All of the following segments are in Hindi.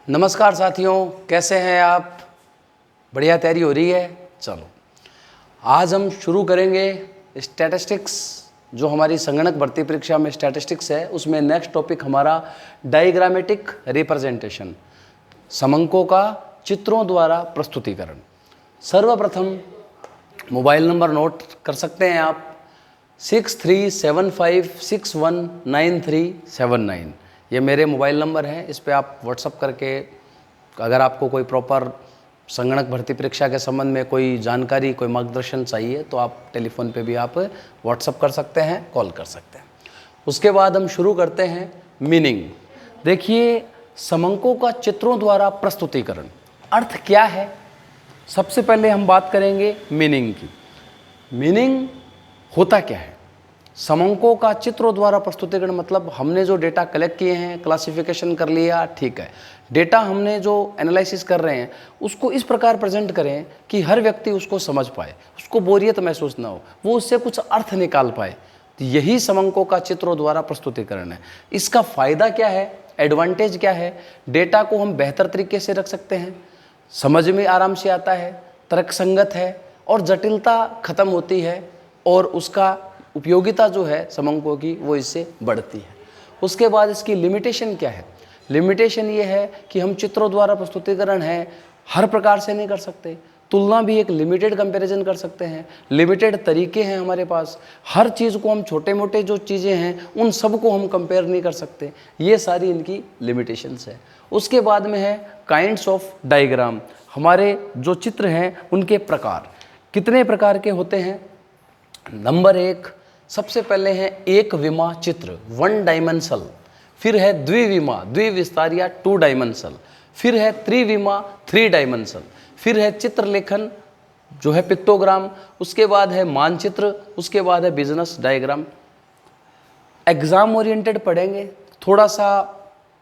नमस्कार साथियों, कैसे हैं आप? बढ़िया तैयारी हो रही है? चलो आज हम शुरू करेंगे स्टैटिस्टिक्स। जो हमारी संगणक भर्ती परीक्षा में स्टैटिस्टिक्स है, उसमें नेक्स्ट टॉपिक हमारा डायग्रामेटिक रिप्रेजेंटेशन, समंकों का चित्रों द्वारा प्रस्तुतिकरण। सर्वप्रथम मोबाइल नंबर नोट कर सकते हैं आप 6375619379। ये मेरे मोबाइल नंबर हैं, इस पे आप व्हाट्सअप करके अगर आपको कोई प्रॉपर संगणक भर्ती परीक्षा के संबंध में कोई जानकारी, कोई मार्गदर्शन चाहिए तो आप टेलीफोन पे भी आप व्हाट्सअप कर सकते हैं, कॉल कर सकते हैं। उसके बाद हम शुरू करते हैं मीनिंग। देखिए, समंकों का चित्रों द्वारा प्रस्तुतिकरण अर्थ क्या है। सबसे पहले हम बात करेंगे मीनिंग की। मीनिंग होता क्या है? समंकों का चित्रों द्वारा प्रस्तुतिकरण मतलब हमने जो डेटा कलेक्ट किए हैं, क्लासिफिकेशन कर लिया, ठीक है। डेटा हमने जो एनालिसिस कर रहे हैं उसको इस प्रकार प्रेजेंट करें कि हर व्यक्ति उसको समझ पाए, उसको बोरियत महसूस ना हो, वो उससे कुछ अर्थ निकाल पाए। तो यही समंकों का चित्रों द्वारा प्रस्तुतिकरण है। इसका फ़ायदा क्या है, एडवांटेज क्या है? डेटा को हम बेहतर तरीके से रख सकते हैं, समझ में आराम से आता है, तर्कसंगत है और जटिलता खत्म होती है और उसका उपयोगिता जो है समंकों की वो इससे बढ़ती है। उसके बाद इसकी लिमिटेशन क्या है? लिमिटेशन ये है कि हम चित्रों द्वारा प्रस्तुतिकरण है हर प्रकार से नहीं कर सकते, तुलना भी एक लिमिटेड कंपैरिजन कर सकते हैं, लिमिटेड तरीके हैं हमारे पास। हर चीज़ को हम छोटे मोटे जो चीज़ें हैं उन सब को हम कंपेयर नहीं कर सकते, ये सारी इनकी लिमिटेशंस है। उसके बाद में है काइंड्स ऑफ डायग्राम। हमारे जो चित्र हैं उनके प्रकार कितने प्रकार के होते हैं? नंबर 1 सबसे पहले है एक विमा चित्र, 1 डायमेंशनल। फिर है द्विविमा, द्विविस्तार या 2 डायमेंशनल। फिर है त्रिविमा, 3 डायमेंशनल। फिर है चित्रलेखन जो है पिक्टोग्राम। उसके बाद है मानचित्र। उसके बाद है बिजनेस डायग्राम। एग्जाम ओरिएंटेड पढ़ेंगे, थोड़ा सा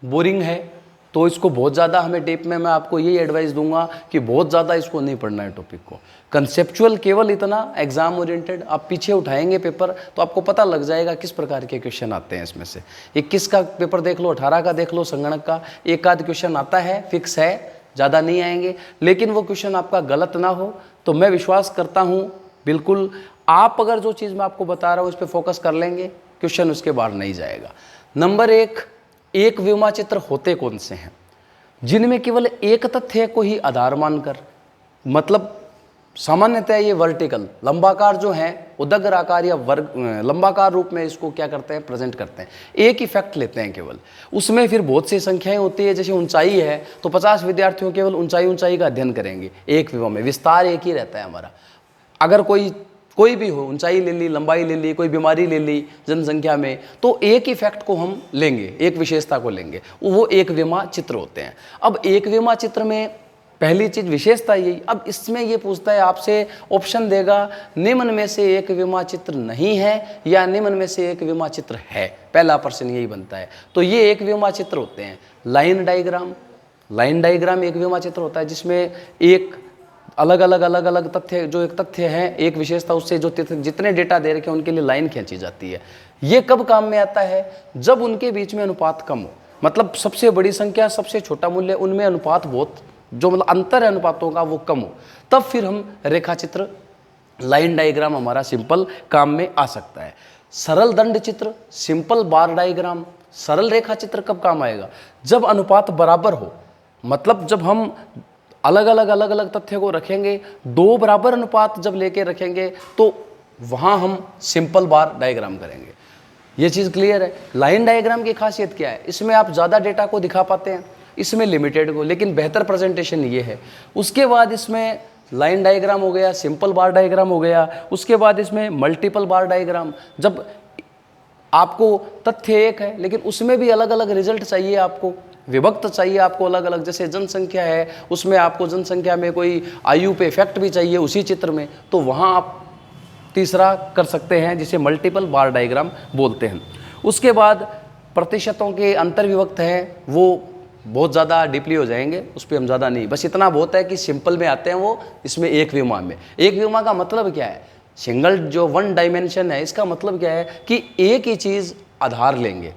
बोरिंग है तो इसको बहुत ज़्यादा हमें डीप में मैं आपको यही एडवाइस दूंगा कि बहुत ज़्यादा इसको नहीं पढ़ना है टॉपिक को। कंसेप्चुअल केवल इतना, एग्जाम ओरिएंटेड आप पीछे उठाएंगे पेपर तो आपको पता लग जाएगा किस प्रकार के क्वेश्चन आते हैं इसमें से। 21 का पेपर देख लो, 18 का देख लो, संगणक का एक आध क्वेश्चन आता है, फिक्स है, ज़्यादा नहीं आएंगे। लेकिन वो क्वेश्चन आपका गलत ना हो तो मैं विश्वास करता हूँ बिल्कुल आप अगर जो चीज़ मैं आपको बता रहा हूँ उस पर फोकस कर लेंगे, क्वेश्चन उसके बाहर नहीं जाएगा। नंबर 1 एक विमा चित्र होते कौन से हैं? जिनमें केवल एक तथ्य को ही आधार मानकर, मतलब सामान्यतः ये वर्टिकल लंबाकार जो है उदग्र आकार या वर्ग लंबाकार रूप में इसको क्या करते हैं, प्रेजेंट करते हैं। एक ही फैक्ट लेते हैं केवल, उसमें फिर बहुत सी संख्याएं होती है। जैसे ऊंचाई है तो 50 विद्यार्थियों केवल ऊंचाई का अध्ययन करेंगे एक विमा में। विस्तार एक ही रहता है हमारा। अगर कोई भी हो, ऊंचाई ले ली, लंबाई ले ली, कोई बीमारी ले ली जनसंख्या में, तो एक ही फैक्ट को हम लेंगे, एक विशेषता को लेंगे, वो एक विमा चित्र होते हैं। अब एक विमा चित्र में पहली चीज विशेषता यही। अब इसमें ये पूछता है आपसे, ऑप्शन देगा निम्न में से एक विमा चित्र नहीं है या निम्न में से एक विमा चित्र है। पहला प्रश्न यही बनता है। तो ये एक विमा चित्र होते हैं। लाइन डायग्राम, लाइन डायग्राम एक विमा चित्र होता है जिसमें एक अलग अलग तथ्य, जो एक तथ्य है, एक विशेषता, उससे जो जितने डेटा दे रखे हैं उनके लिए लाइन खींची जाती है। ये कब काम में आता है? जब उनके बीच में अनुपात कम हो, मतलब सबसे बड़ी संख्या सबसे छोटा मूल्य, उनमें अनुपात बहुत, जो मतलब अंतर है अनुपातों का वो कम हो, तब फिर हम रेखा चित्र, लाइन डायग्राम हमारा सिंपल काम में आ सकता है। सरल दंड चित्र, सिंपल बार डायग्राम, सरल रेखा चित्र कब काम आएगा? जब अनुपात बराबर हो, मतलब जब हम अलग अलग तथ्य को रखेंगे, 2 बराबर अनुपात जब लेके रखेंगे तो वहां हम सिंपल बार डायग्राम करेंगे। ये चीज़ क्लियर है। लाइन डायग्राम की खासियत क्या है? इसमें आप ज़्यादा डेटा को दिखा पाते हैं, इसमें लिमिटेड को, लेकिन बेहतर प्रेजेंटेशन ये है। उसके बाद इसमें लाइन डायग्राम हो गया, सिंपल बार डायग्राम हो गया। उसके बाद इसमें मल्टीपल बार डायग्राम, जब आपको तथ्य एक है लेकिन उसमें भी अलग अलग रिजल्ट चाहिए, आपको विभक्त चाहिए, आपको अलग अलग, जैसे जनसंख्या है उसमें आपको जनसंख्या में कोई आयु पे इफेक्ट भी चाहिए उसी चित्र में, तो वहाँ आप तीसरा कर सकते हैं जिसे मल्टीपल बार डायग्राम बोलते हैं। उसके बाद प्रतिशतों के अंतर विभक्त हैं, वो बहुत ज़्यादा डीपली हो जाएंगे, उस पर हम ज़्यादा नहीं, बस इतना बहुत है कि सिंपल में आते हैं वो। इसमें एक विमा में, एक विमा का मतलब क्या है? सिंगल जो 1 डायमेंशन है, इसका मतलब क्या है कि एक ही चीज़ आधार लेंगे,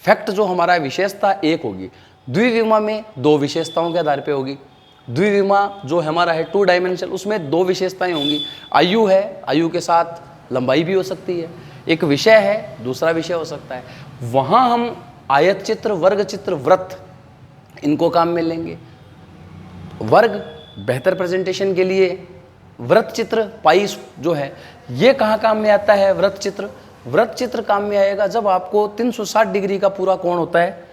फैक्ट जो हमारा विशेषता एक होगी। द्विविमा में 2 विशेषताओं के आधार पे होगी। द्विविमा जो हमारा है 2 डायमेंशनल, उसमें 2 विशेषताएं होंगी। आयु है, आयु के साथ लंबाई भी हो सकती है। एक विषय है, दूसरा विषय हो सकता है। वहाँ हम आयत चित्र, वर्ग चित्र, वृत्त, इनको काम में लेंगे। वर्ग बेहतर प्रेजेंटेशन के लिए, वृत्त चित्र, पाई जो है ये कहाँ काम में आता है? वृत्त चित्र। वृत्त चित्र काम में आएगा जब आपको 360 डिग्री का पूरा कोण होता है,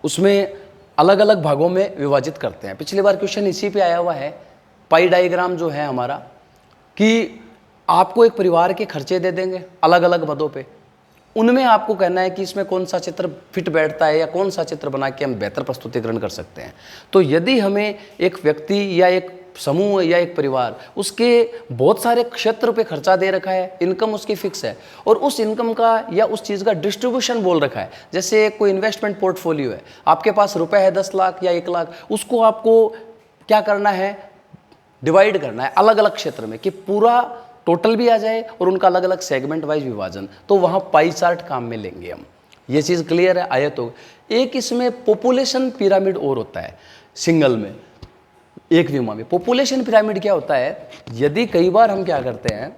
उसमें अलग अलग भागों में विभाजित करते हैं। पिछली बार क्वेश्चन इसी पे आया हुआ है। पाई डायग्राम जो है हमारा, कि आपको एक परिवार के खर्चे दे देंगे अलग अलग पदों पे, उनमें आपको कहना है कि इसमें कौन सा चित्र फिट बैठता है या कौन सा चित्र बना के हम बेहतर प्रस्तुतिकरण कर सकते हैं। तो यदि हमें एक व्यक्ति या एक समूह या एक परिवार, उसके बहुत सारे क्षेत्र पे खर्चा दे रखा है, इनकम उसकी फिक्स है, और उस इनकम का या उस चीज़ का डिस्ट्रीब्यूशन बोल रखा है। जैसे कोई इन्वेस्टमेंट पोर्टफोलियो है, आपके पास रुपए है 10 लाख या 1 लाख, उसको आपको क्या करना है? डिवाइड करना है अलग अलग क्षेत्र में, कि पूरा टोटल भी आ जाए और उनका अलग अलग सेगमेंट वाइज विभाजन। तो वहाँ पाई चार्ट काम में लेंगे हम। ये चीज़ क्लियर है? आयत हो। एक इसमें पॉपुलेशन पिरामिड और होता है सिंगल में, एक विमा में। पॉपुलेशन पिरामिड क्या होता है? यदि कई बार हम क्या करते हैं,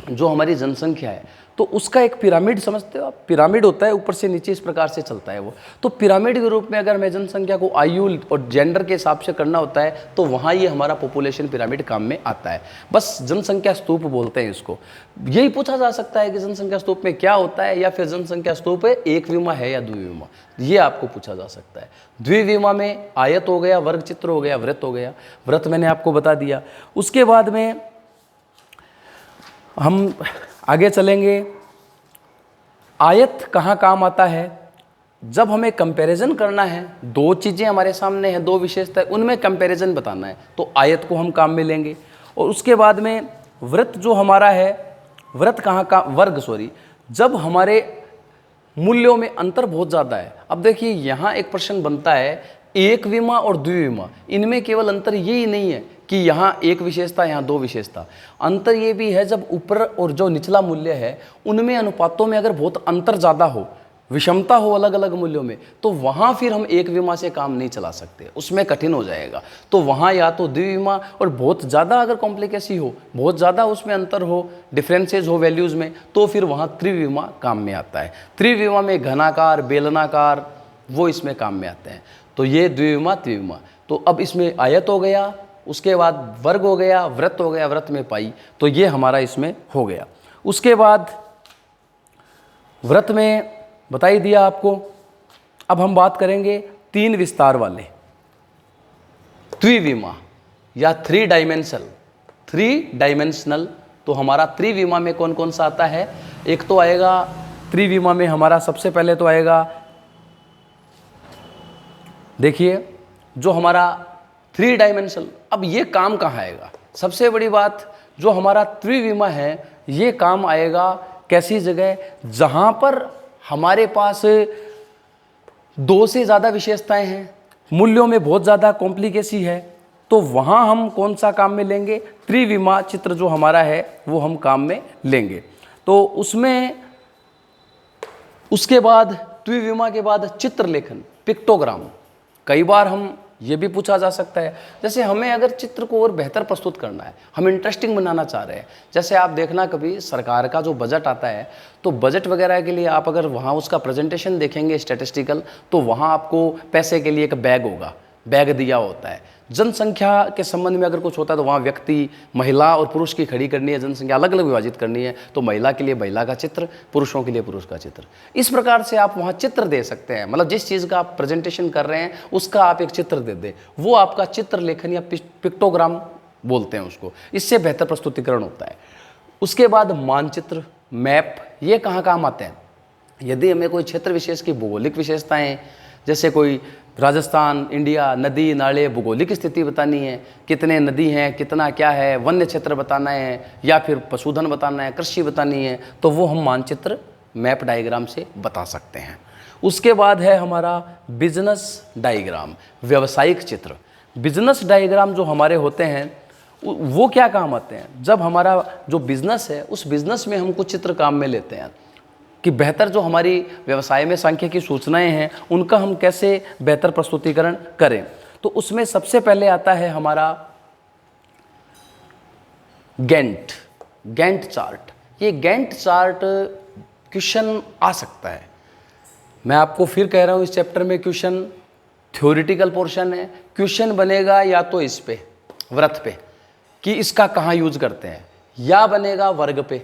जो हमारी जनसंख्या है तो उसका एक पिरामिड समझते हो आप? पिरामिड होता है, ऊपर से नीचे इस प्रकार से चलता है वो। तो पिरामिड के रूप में अगर मैं जनसंख्या को आयु और जेंडर के हिसाब से करना होता है तो वहाँ ये हमारा पॉपुलेशन पिरामिड काम में आता है। बस जनसंख्या स्तूप बोलते हैं इसको। यही पूछा जा सकता है कि जनसंख्या स्तूप में क्या होता है, या फिर जनसंख्या स्तूप एक विमा है या द्विविमा, ये आपको पूछा जा सकता है। द्विविमा में आयत हो गया, वर्ग चित्र हो गया, वृत्त हो गया। वृत्त मैंने आपको बता दिया। उसके बाद में हम आगे चलेंगे। आयत कहाँ काम आता है? जब हमें कंपैरिजन करना है, 2 चीज़ें हमारे सामने हैं, 2 विशेषताएं, उनमें कंपैरिजन बताना है, तो आयत को हम काम में लेंगे। और उसके बाद में वृत्त जो हमारा है, वृत्त कहाँ का? जब हमारे मूल्यों में अंतर बहुत ज़्यादा है। अब देखिए यहाँ एक प्रश्न बनता है, एक विमा और द्विविमा, इनमें केवल अंतर यही नहीं है कि यहाँ एक विशेषता, यहाँ 2 विशेषता। अंतर ये भी है जब ऊपर और जो निचला मूल्य है उनमें अनुपातों में अगर बहुत अंतर ज़्यादा हो, विषमता हो अलग अलग मूल्यों में, तो वहाँ फिर हम एक विमा से काम नहीं चला सकते, उसमें कठिन हो जाएगा। तो वहाँ या तो द्विविमा, और बहुत ज़्यादा अगर कॉम्प्लिकेसी हो, बहुत ज़्यादा उसमें अंतर हो, डिफरेंसेज हो वैल्यूज़ में, तो फिर वहाँ त्रिविमा काम में आता है। त्रिविमा में घनाकार, बेलनाकार, वो इसमें काम में आते हैं। तो ये द्विविमा, त्रिविमा। तो अब इसमें आयत हो गया, उसके बाद वर्ग हो गया, वृत्त हो गया, वृत्त में पाई, तो ये हमारा इसमें हो गया। उसके बाद वृत्त में बता ही दिया आपको। अब हम बात करेंगे 3 विस्तार वाले त्रिविमा या 3 डायमेंशनल। तो हमारा त्रिविमा में कौन कौन सा आता है? एक तो आएगा त्रिविमा में हमारा, सबसे पहले तो आएगा, देखिए जो हमारा 3 डायमेंशनल। अब ये काम कहाँ आएगा? सबसे बड़ी बात, जो हमारा त्रिविमा है ये काम आएगा कैसी जगह? जहाँ पर हमारे पास 2 से ज़्यादा विशेषताएं हैं, मूल्यों में बहुत ज़्यादा कॉम्प्लिकेसी है, तो वहाँ हम कौन सा काम में लेंगे? त्रिविमा चित्र जो हमारा है वो हम काम में लेंगे। तो उसमें उसके बाद त्रिविमा के बाद चित्रलेखन, पिक्टोग्राम। कई बार हम ये भी पूछा जा सकता है, जैसे हमें अगर चित्र को और बेहतर प्रस्तुत करना है, हम इंटरेस्टिंग बनाना चाह रहे हैं। जैसे आप देखना कभी सरकार का जो बजट आता है, तो बजट वगैरह के लिए आप अगर वहाँ उसका प्रेजेंटेशन देखेंगे स्टैटिस्टिकल, तो वहाँ आपको पैसे के लिए एक बैग होगा, बैग दिया होता है। जनसंख्या के संबंध में अगर कुछ होता है तो वहाँ व्यक्ति, महिला और पुरुष की खड़ी करनी है, जनसंख्या अलग अलग विभाजित करनी है, तो महिला के लिए महिला का चित्र, पुरुषों के लिए पुरुष का चित्र। इस प्रकार से आप वहाँ चित्र दे सकते हैं, मतलब जिस चीज़ का आप प्रेजेंटेशन कर रहे हैं उसका आप एक चित्र दे दें, वो आपका चित्रलेखन या पिक्टोग्राम बोलते हैं उसको। इससे बेहतर प्रस्तुतिकरण होता है। उसके बाद मानचित्र, मैप, ये कहाँ काम आते हैं? यदि हमें कोई क्षेत्र विशेष की भौगोलिक विशेषताएँ, जैसे कोई राजस्थान, इंडिया, नदी नाले, भौगोलिक स्थिति बतानी है, कितने नदी हैं, कितना क्या है, वन्य क्षेत्र बताना है, या फिर पशुधन बताना है, कृषि बतानी है, तो वो हम मानचित्र, मैप डायग्राम से बता सकते हैं। उसके बाद है हमारा बिजनेस डायग्राम, व्यवसायिक चित्र। बिजनेस डायग्राम जो हमारे होते हैं वो क्या काम आते हैं? जब हमारा जो बिजनेस है उस बिजनेस में हम कुछ चित्र काम में लेते हैं। कि बेहतर जो हमारी व्यवसाय में सांख्यिकी सूचनाएं हैं उनका हम कैसे बेहतर प्रस्तुतिकरण करें। तो उसमें सबसे पहले आता है हमारा गैंट चार्ट। ये गैंट चार्ट क्वेश्चन आ सकता है। मैं आपको फिर कह रहा हूँ, इस चैप्टर में क्वेश्चन थ्योरेटिकल पोर्शन है। क्वेश्चन बनेगा या तो इस पे वृत्त पे कि इसका कहाँ यूज करते हैं, या बनेगा वर्ग पे,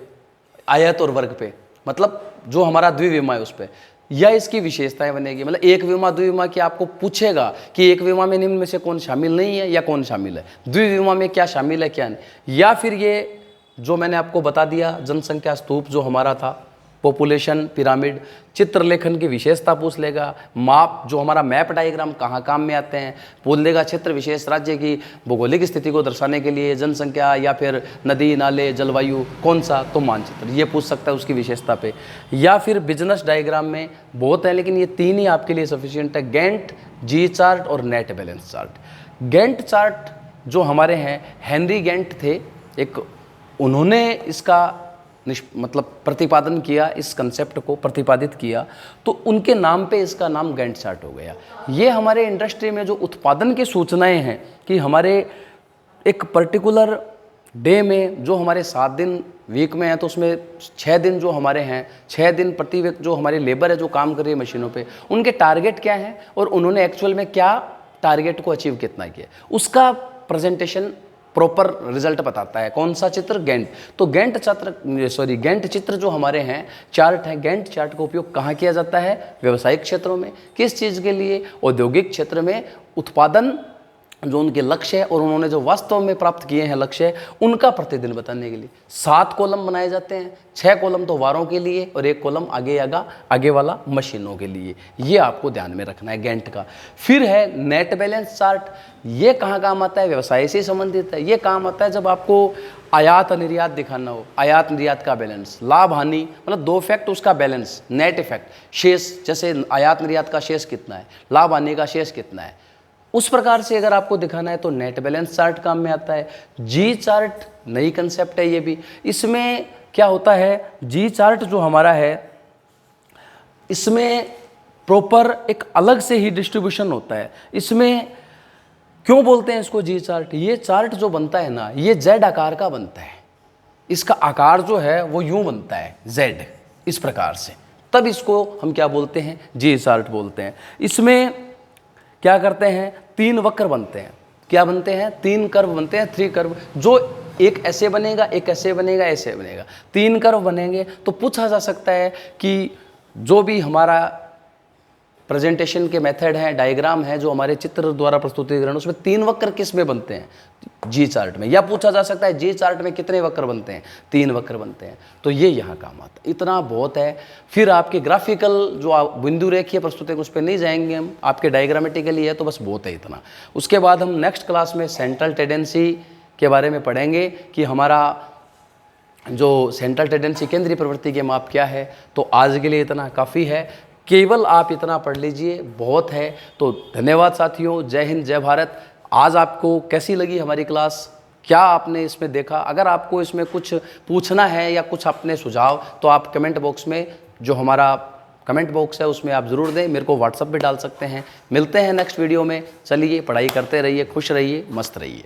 आयत और वर्ग पे, मतलब जो हमारा द्विविमा है उस पे, या इसकी विशेषताएं बनेगी। मतलब एक विमा द्विविमा की आपको पूछेगा कि एक विमा में निम्न में से कौन शामिल नहीं है या कौन शामिल है, द्विविमा में क्या शामिल है क्या नहीं। या फिर ये जो मैंने आपको बता दिया जनसंख्या स्तूप जो हमारा था, पॉपुलेशन पिरामिड, चित्रलेखन की विशेषता पूछ लेगा, माप जो हमारा मैप डायग्राम कहाँ काम में आते हैं पूछ लेगा, क्षेत्र विशेष राज्य की भौगोलिक स्थिति को दर्शाने के लिए जनसंख्या, या फिर नदी नाले जलवायु कौन सा, तो मानचित्र ये पूछ सकता है उसकी विशेषता पे। या फिर बिजनेस डायग्राम में बहुत है, लेकिन ये तीन ही आपके लिए सफिशिएंट है, गैंट, जी चार्ट और net balance chart. Gantt chart जो हमारे हैं हेनरी गैंट थे, एक उन्होंने इसका मतलब प्रतिपादन किया, इस कंसेप्ट को प्रतिपादित किया, तो उनके नाम पे इसका नाम गैंट चार्ट हो गया। ये हमारे इंडस्ट्री में जो उत्पादन की सूचनाएं हैं कि हमारे एक पर्टिकुलर डे में जो हमारे 7 दिन वीक में है तो उसमें 6 दिन जो हमारे हैं, 6 दिन प्रति वीक जो हमारी लेबर है जो काम कर रही है मशीनों पे, उनके टारगेट क्या हैं और उन्होंने एक्चुअल में क्या टारगेट को अचीव कितना किया, उसका प्रेजेंटेशन प्रॉपर रिजल्ट बताता है। कौन सा चित्र, गैंट। तो गैंट चित्र जो हमारे हैं, चार्ट है, गैंट चार्ट का उपयोग कहाँ किया जाता है, व्यावसायिक क्षेत्रों में। किस चीज़ के लिए, औद्योगिक क्षेत्र में उत्पादन जो उनके लक्ष्य है और उन्होंने जो वास्तव में प्राप्त किए हैं लक्ष्य, उनका प्रतिदिन बताने के लिए 7 कॉलम बनाए जाते हैं। 6 कॉलम तो वारों के लिए और 1 कॉलम आगे वाला मशीनों के लिए। ये आपको ध्यान में रखना है गैंट का। फिर है नेट बैलेंस चार्ट। ये कहाँ काम आता है, व्यवसाय से संबंधित है। ये काम आता है जब आपको आयात निर्यात दिखाना हो, आयात निर्यात का बैलेंस, लाभ हानि, मतलब 2 फैक्ट उसका बैलेंस, नेट इफेक्ट, शेष, जैसे आयात निर्यात का शेष कितना है, लाभ हानि का शेष कितना है, उस प्रकार से अगर आपको दिखाना है तो नेट बैलेंस चार्ट काम में आता है। जी चार्ट नई कंसेप्ट है ये भी। इसमें क्या होता है, जी चार्ट जो हमारा है इसमें प्रॉपर एक अलग से ही डिस्ट्रीब्यूशन होता है। इसमें क्यों बोलते हैं इसको जी चार्ट, ये चार्ट जो बनता है ना, ये जेड आकार का बनता है। इसका आकार जो है वो यूं बनता है, जेड, इस प्रकार से, तब इसको हम क्या बोलते हैं, जी चार्ट बोलते हैं। इसमें क्या करते हैं, 3 वक्र बनते हैं। क्या बनते हैं, 3 कर्व बनते हैं, 3 कर्व, जो एक ऐसे बनेगा, एक ऐसे बनेगा, ऐसे बनेगा, 3 कर्व बनेंगे। तो पूछा जा सकता है कि जो भी हमारा प्रेजेंटेशन के मेथड है, डायग्राम है, जो हमारे चित्र द्वारा प्रस्तुतिकरण, उसमें 3 वक्र किस में बनते हैं, जी चार्ट में। या पूछा जा सकता है जी चार्ट में कितने वक्र बनते हैं, 3 वक्र बनते हैं। तो ये यहाँ काम आता है, इतना बहुत है। फिर आपके ग्राफिकल जो बिंदु रेखीय प्रस्तुति, उस पर नहीं जाएंगे हम, आपके डायग्रामेटिकली है तो बस बहुत है इतना। उसके बाद हम नेक्स्ट क्लास में सेंट्रल टेंडेंसी के बारे में पढ़ेंगे कि हमारा जो सेंट्रल टेंडेंसी, केंद्रीय प्रवृत्ति के माप क्या है। तो आज के लिए इतना काफ़ी है, केवल आप इतना पढ़ लीजिए, बहुत है। तो धन्यवाद साथियों, जय हिंद, जय भारत। आज आपको कैसी लगी हमारी क्लास, क्या आपने इसमें देखा? अगर आपको इसमें कुछ पूछना है या कुछ अपने सुझाव, तो आप कमेंट बॉक्स में, जो हमारा कमेंट बॉक्स है उसमें आप ज़रूर दें, मेरे को व्हाट्सएप पे डाल सकते हैं। मिलते हैं नेक्स्ट वीडियो में। चलिए, पढ़ाई करते रहिए, खुश रहिए, मस्त रहिए।